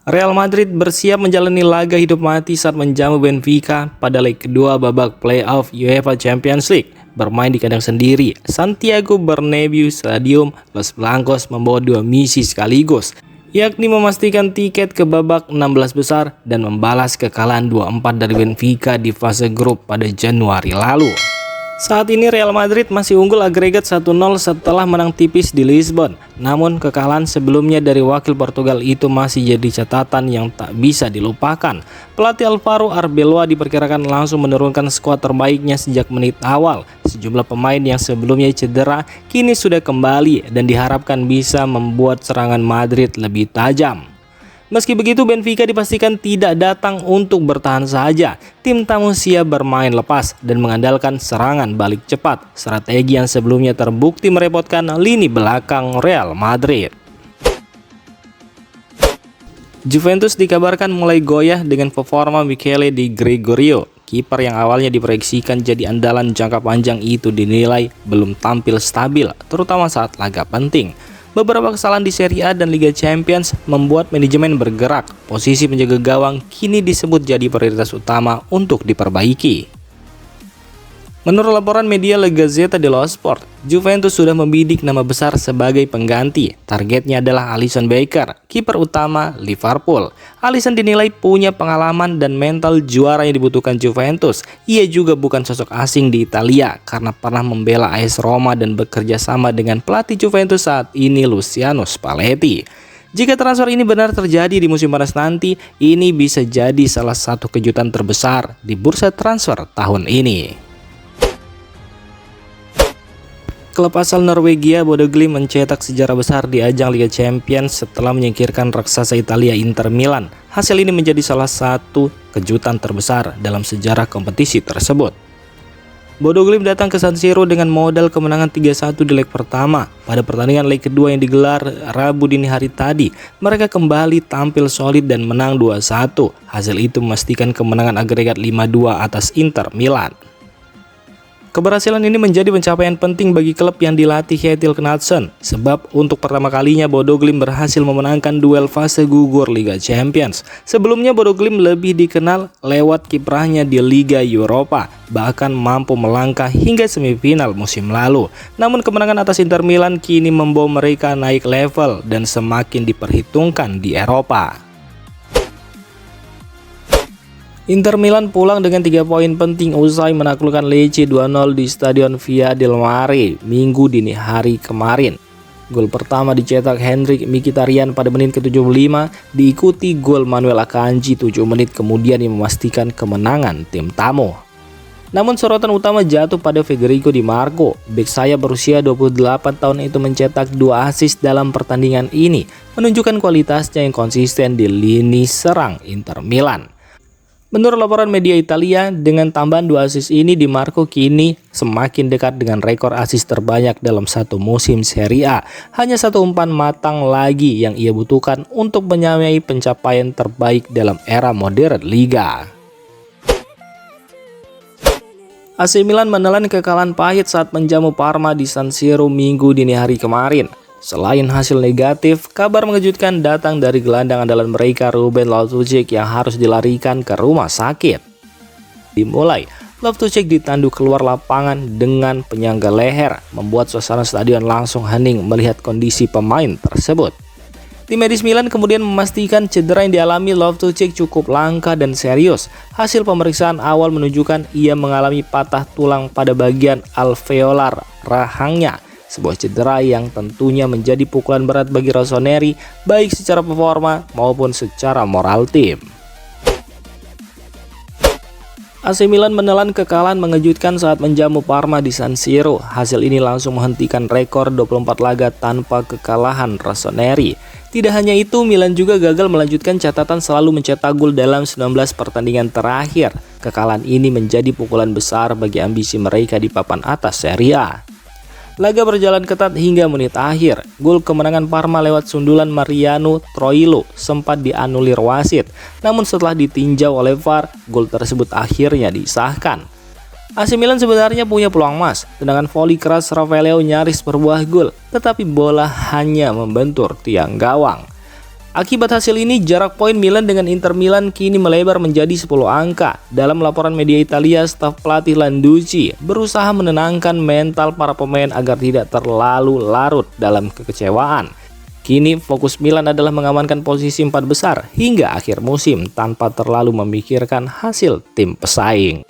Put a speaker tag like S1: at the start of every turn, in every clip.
S1: Real Madrid bersiap menjalani laga hidup mati saat menjamu Benfica pada leg kedua babak playoff UEFA Champions League. Bermain di kandang sendiri, Santiago Bernabeu Stadium, Los Blancos membawa dua misi sekaligus, yakni memastikan tiket ke babak 16 besar dan membalas kekalahan 2-4 dari Benfica di fase grup pada Januari lalu. Saat ini Real Madrid masih unggul agregat 1-0 setelah menang tipis di Lisbon. Namun kekalahan sebelumnya dari wakil Portugal itu masih jadi catatan yang tak bisa dilupakan. Pelatih Alvaro Arbeloa diperkirakan langsung menurunkan skuad terbaiknya sejak menit awal. Sejumlah pemain yang sebelumnya cedera kini sudah kembali dan diharapkan bisa membuat serangan Madrid lebih tajam. Meski begitu, Benfica dipastikan tidak datang untuk bertahan saja. Tim tamu siap bermain lepas dan mengandalkan serangan balik cepat, strategi yang sebelumnya terbukti merepotkan lini belakang Real Madrid. Juventus dikabarkan mulai goyah dengan performa Michele Di Gregorio. Kiper yang awalnya diproyeksikan jadi andalan jangka panjang itu dinilai belum tampil stabil, terutama saat laga penting. Beberapa kesalahan di Serie A dan Liga Champions membuat manajemen bergerak. Posisi penjaga gawang kini disebut jadi prioritas utama untuk diperbaiki. Menurut laporan media La Gazzetta dello Sport, Juventus sudah membidik nama besar sebagai pengganti. Targetnya adalah Alisson Becker, kiper utama Liverpool. Alisson dinilai punya pengalaman dan mental juara yang dibutuhkan Juventus. Ia juga bukan sosok asing di Italia karena pernah membela AS Roma dan bekerja sama dengan pelatih Juventus saat ini Luciano Spalletti. Jika transfer ini benar terjadi di musim panas nanti, ini bisa jadi salah satu kejutan terbesar di bursa transfer tahun ini. Klub asal Norwegia Bodo Glimt mencetak sejarah besar di ajang Liga Champions setelah menyingkirkan raksasa Italia Inter Milan. Hasil ini menjadi salah satu kejutan terbesar dalam sejarah kompetisi tersebut. Bodo Glimt datang ke San Siro dengan modal kemenangan 3-1 di leg pertama. Pada pertandingan leg kedua yang digelar Rabu dini hari tadi, mereka kembali tampil solid dan menang 2-1. Hasil itu memastikan kemenangan agregat 5-2 atas Inter Milan. Keberhasilan ini menjadi pencapaian penting bagi klub yang dilatih Kjetil Knutsen, sebab untuk pertama kalinya Bodo Glimt berhasil memenangkan duel fase gugur Liga Champions. Sebelumnya Bodo Glimt lebih dikenal lewat kiprahnya di Liga Eropa, bahkan mampu melangkah hingga semifinal musim lalu. Namun kemenangan atas Inter Milan kini membawa mereka naik level dan semakin diperhitungkan di Eropa. Inter Milan pulang dengan 3 poin penting usai menaklukkan Lecce 2-0 di Stadion Via del Mare Minggu dini hari kemarin. Gol pertama dicetak Henrikh Mkhitaryan pada menit ke-75, diikuti gol Manuel Akanji 7 menit kemudian yang memastikan kemenangan tim tamu. Namun sorotan utama jatuh pada Federico Di Marco. Bek sayap berusia 28 tahun itu mencetak 2 assist dalam pertandingan ini, menunjukkan kualitasnya yang konsisten di lini serang Inter Milan. Menurut laporan media Italia, dengan tambahan 2 assist ini Di Marco kini semakin dekat dengan rekor assist terbanyak dalam satu musim Serie A. Hanya 1 umpan matang lagi yang ia butuhkan untuk menyamai pencapaian terbaik dalam era modern Liga. AC Milan menelan kekalahan pahit saat menjamu Parma di San Siro Minggu dini hari kemarin. Selain hasil negatif, kabar mengejutkan datang dari gelandang andalan mereka Ruben Loftus-Cheek yang harus dilarikan ke rumah sakit. Dimulai, Loftus-Cheek ditanduk keluar lapangan dengan penyangga leher, membuat suasana stadion langsung hening melihat kondisi pemain tersebut. Tim medis Milan kemudian memastikan cedera yang dialami Loftus-Cheek cukup langka dan serius. Hasil pemeriksaan awal menunjukkan ia mengalami patah tulang pada bagian alveolar rahangnya. Sebuah cedera yang tentunya menjadi pukulan berat bagi Rossoneri, baik secara performa maupun secara moral tim. AC Milan menelan kekalahan mengejutkan saat menjamu Parma di San Siro. Hasil ini langsung menghentikan rekor 24 laga tanpa kekalahan Rossoneri. Tidak hanya itu, Milan juga gagal melanjutkan catatan selalu mencetak gol dalam 19 pertandingan terakhir. Kekalahan ini menjadi pukulan besar bagi ambisi mereka di papan atas Serie A. Laga berjalan ketat hingga menit akhir. Gol kemenangan Parma lewat sundulan Mariano Troilo sempat dianulir wasit. Namun setelah ditinjau oleh VAR, gol tersebut akhirnya disahkan. AC Milan sebenarnya punya peluang emas. Tendangan voli keras Rafaeleo nyaris berbuah gol, tetapi bola hanya membentur tiang gawang. Akibat hasil ini, jarak poin Milan dengan Inter Milan kini melebar menjadi 10 angka. Dalam laporan media Italia, staf pelatih Landucci berusaha menenangkan mental para pemain agar tidak terlalu larut dalam kekecewaan. Kini fokus Milan adalah mengamankan posisi 4 besar hingga akhir musim tanpa terlalu memikirkan hasil tim pesaing.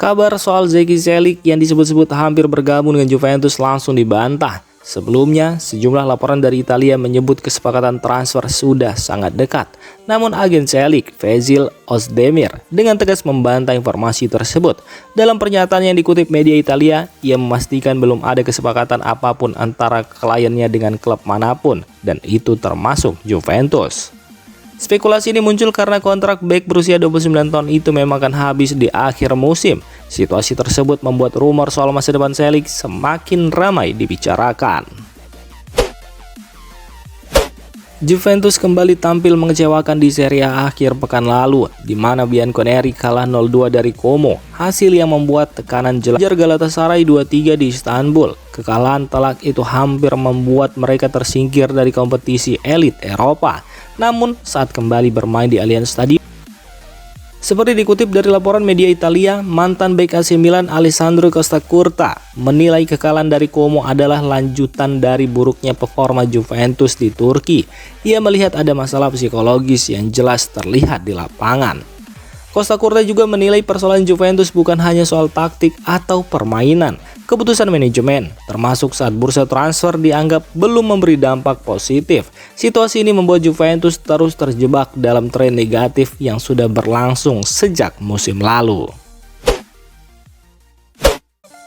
S1: Kabar soal Zeki Celik yang disebut-sebut hampir bergabung dengan Juventus langsung dibantah. Sebelumnya, sejumlah laporan dari Italia menyebut kesepakatan transfer sudah sangat dekat. Namun agen Celik, Vezil Ozdemir, dengan tegas membantah informasi tersebut. Dalam pernyataan yang dikutip media Italia, ia memastikan belum ada kesepakatan apapun antara kliennya dengan klub manapun, dan itu termasuk Juventus. Spekulasi ini muncul karena kontrak bek berusia 29 tahun itu memang akan habis di akhir musim. Situasi tersebut membuat rumor soal masa depan Celik semakin ramai dibicarakan. Juventus kembali tampil mengecewakan di Serie A akhir pekan lalu, di mana Bianconeri kalah 0-2 dari Como, hasil yang membuat tekanan jelajah Galatasaray 2-3 di Istanbul. Kekalahan telak itu hampir membuat mereka tersingkir dari kompetisi elit Eropa. Namun saat kembali bermain di Allianz Stadium, seperti dikutip dari laporan media Italia, mantan bek AC Milan Alessandro Costacurta menilai kekalahan dari Como adalah lanjutan dari buruknya performa Juventus di Turki. Ia melihat ada masalah psikologis yang jelas terlihat di lapangan. Costacurta juga menilai persoalan Juventus bukan hanya soal taktik atau permainan. Keputusan manajemen, termasuk saat bursa transfer dianggap belum memberi dampak positif. Situasi ini membuat Juventus terus terjebak dalam tren negatif yang sudah berlangsung sejak musim lalu.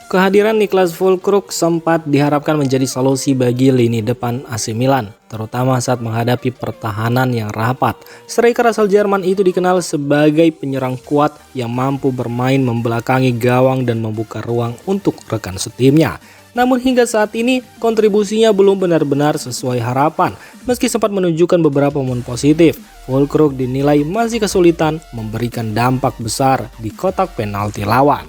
S1: Kehadiran Niklas Füllkrug sempat diharapkan menjadi solusi bagi lini depan AC Milan, terutama saat menghadapi pertahanan yang rapat. Striker asal Jerman itu dikenal sebagai penyerang kuat yang mampu bermain membelakangi gawang dan membuka ruang untuk rekan setimnya. Namun hingga saat ini kontribusinya belum benar-benar sesuai harapan. Meski sempat menunjukkan beberapa momen positif, Füllkrug dinilai masih kesulitan memberikan dampak besar di kotak penalti lawan.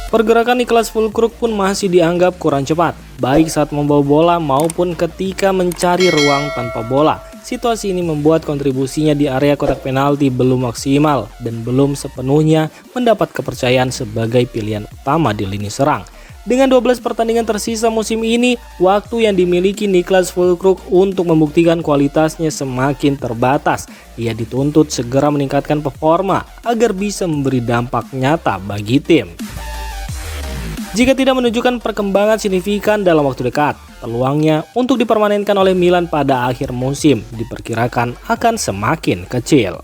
S1: Pergerakan Niklas Füllkrug pun masih dianggap kurang cepat, baik saat membawa bola maupun ketika mencari ruang tanpa bola. Situasi ini membuat kontribusinya di area kotak penalti belum maksimal dan belum sepenuhnya mendapat kepercayaan sebagai pilihan utama di lini serang. Dengan 12 pertandingan tersisa musim ini, waktu yang dimiliki Niklas Füllkrug untuk membuktikan kualitasnya semakin terbatas. Ia dituntut segera meningkatkan performa agar bisa memberi dampak nyata bagi tim. Jika tidak menunjukkan perkembangan signifikan dalam waktu dekat, peluangnya untuk dipermanenkan oleh Milan pada akhir musim diperkirakan akan semakin kecil.